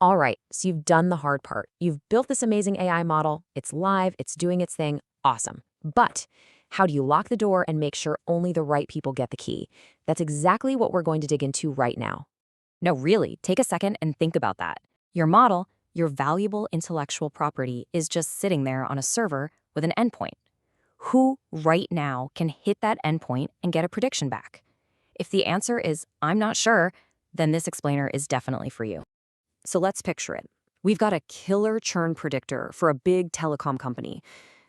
All right, so you've done the hard part. You've built this amazing AI model. It's live, it's doing its thing. Awesome. But how do you lock the door and make sure only the right people get the key? That's exactly what we're going to dig into right now. No, really, take a second and think about that. Your model, your valuable intellectual property, is just sitting there on a server with an endpoint. Who right now can hit that endpoint and get a prediction back? If the answer is, I'm not sure, then this explainer is definitely for you. So let's picture it. We've got a killer churn predictor for a big telecom company.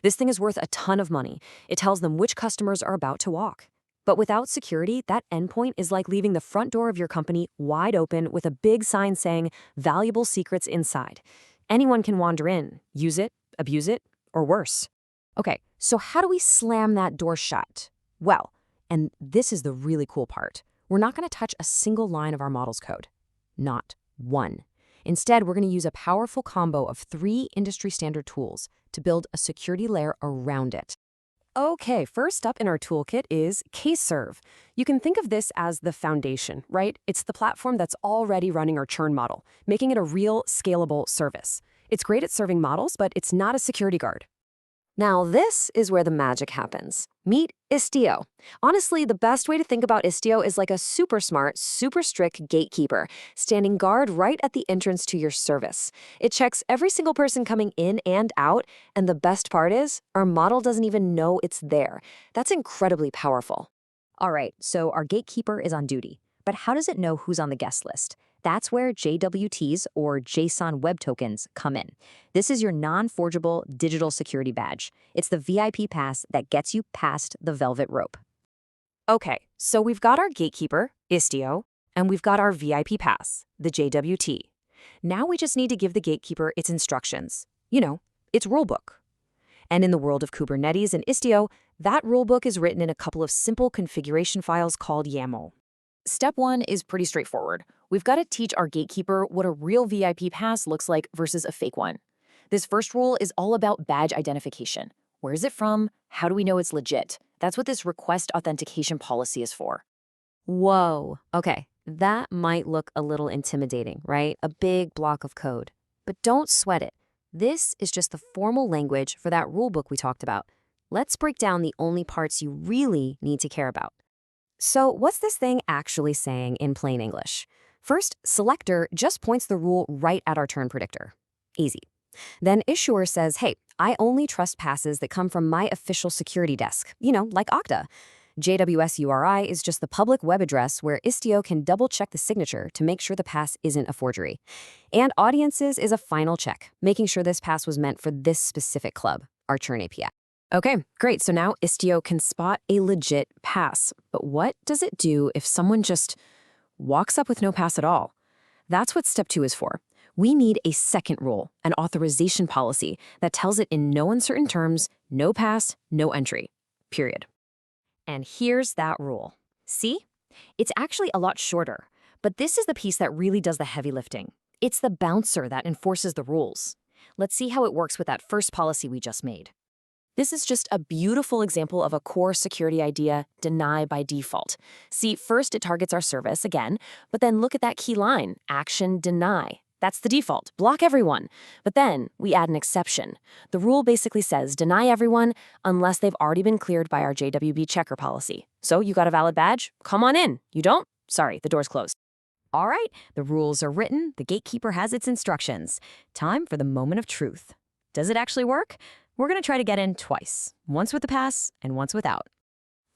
This thing is worth a ton of money. It tells them which customers are about to walk. But without security, that endpoint is like leaving the front door of your company wide open with a big sign saying, valuable secrets inside. Anyone can wander in, use it, abuse it, or worse. Okay, so how do we slam that door shut? Well, and this is the really cool part. We're not going to touch a single line of our model's code. Not one. Instead, we're going to use a powerful combo of 3 industry-standard tools to build a security layer around it. Okay, first up in our toolkit is KServe. You can think of this as the foundation, right? It's the platform that's already running our churn model, making it a real scalable service. It's great at serving models, but it's not a security guard. Now, this is where the magic happens. Meet Istio. Honestly, the best way to think about Istio is like a super smart, super strict gatekeeper, standing guard right at the entrance to your service. It checks every single person coming in and out, and the best part is, our model doesn't even know it's there. That's incredibly powerful. All right, so our gatekeeper is on duty. But how does it know who's on the guest list? That's where JWTs, or JSON Web Tokens, come in. This is your non-forgeable digital security badge. It's the VIP pass that gets you past the velvet rope. Okay, so we've got our gatekeeper, Istio, and we've got our VIP pass, the JWT. Now we just need to give the gatekeeper its instructions. You know, its rulebook. And in the world of Kubernetes and Istio, that rulebook is written in a couple of simple configuration files called YAML. Step 1 is pretty straightforward. We've got to teach our gatekeeper what a real VIP pass looks like versus a fake one. This first rule is all about badge identification. Where is it from? How do we know it's legit? That's what this request authentication policy is for. Whoa, okay, that might look a little intimidating, right? A big block of code. But don't sweat it. This is just the formal language for that rulebook we talked about. Let's break down the only parts you really need to care about. So what's this thing actually saying in plain English? First, selector just points the rule right at our churn predictor. Easy. Then issuer says, hey, I only trust passes that come from my official security desk, like Okta. JWS URI is just the public web address where Istio can double-check the signature to make sure the pass isn't a forgery. And audiences is a final check, making sure this pass was meant for this specific club, our churn API. Okay, great. So now Istio can spot a legit pass. But what does it do if someone just walks up with no pass at all? That's what step 2 is for. We need a second rule, an authorization policy that tells it in no uncertain terms, no pass, no entry, period. And here's that rule. See? It's actually a lot shorter, but this is the piece that really does the heavy lifting. It's the bouncer that enforces the rules. Let's see how it works with that first policy we just made. This is just a beautiful example of a core security idea, deny by default. See, first it targets our service again, but then look at that key line, action deny. That's the default, block everyone. But then we add an exception. The rule basically says deny everyone unless they've already been cleared by our JWB checker policy. So you got a valid badge? Come on in. You don't? Sorry, the door's closed. All right, the rules are written, the gatekeeper has its instructions. Time for the moment of truth. Does it actually work? We're going to try to get in twice, once with the pass and once without.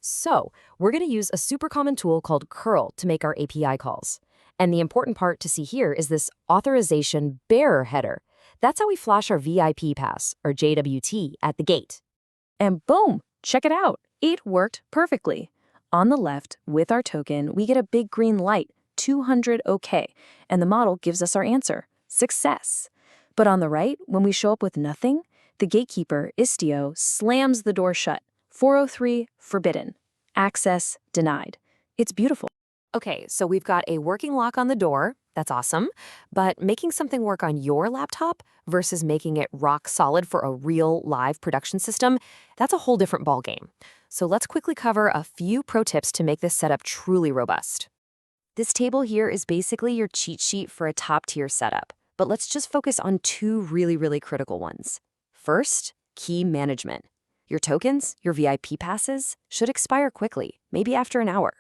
So we're going to use a super common tool called curl to make our API calls. And the important part to see here is this authorization bearer header. That's how we flash our VIP pass, or JWT, at the gate. And boom, check it out. It worked perfectly. On the left, with our token, we get a big green light, 200 OK, and the model gives us our answer, success. But on the right, when we show up with nothing, the gatekeeper, Istio, slams the door shut. 403, forbidden. Access denied. It's beautiful. Okay, so we've got a working lock on the door. That's awesome. But making something work on your laptop versus making it rock solid for a real live production system, that's a whole different ballgame. So let's quickly cover a few pro tips to make this setup truly robust. This table here is basically your cheat sheet for a top-tier setup. but let's just focus on two really critical ones. First, key management. Your tokens, your VIP passes, should expire quickly, maybe after an hour.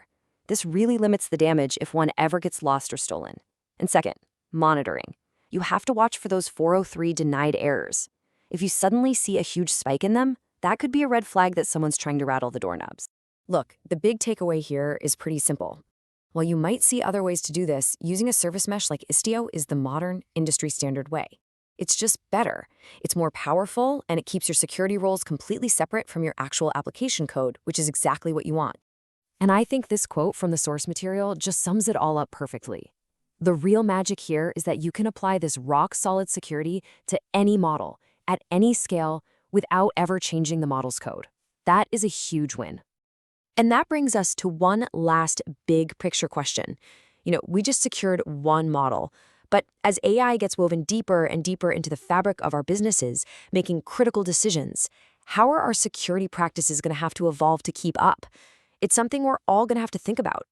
This really limits the damage if one ever gets lost or stolen. And second, monitoring. You have to watch for those 403 denied errors. If you suddenly see a huge spike in them, that could be a red flag that someone's trying to rattle the doorknobs. Look, the big takeaway here is pretty simple. While you might see other ways to do this, using a service mesh like Istio is the modern, industry-standard way. It's just better. It's more powerful, and it keeps your security roles completely separate from your actual application code, which is exactly what you want. And I think this quote from the source material just sums it all up perfectly. The real magic here is that you can apply this rock-solid security to any model, at any scale, without ever changing the model's code. That is a huge win. And that brings us to one last big picture question. We just secured one model, but as AI gets woven deeper and deeper into the fabric of our businesses, making critical decisions, how are our security practices going to have to evolve to keep up? It's something we're all going to have to think about.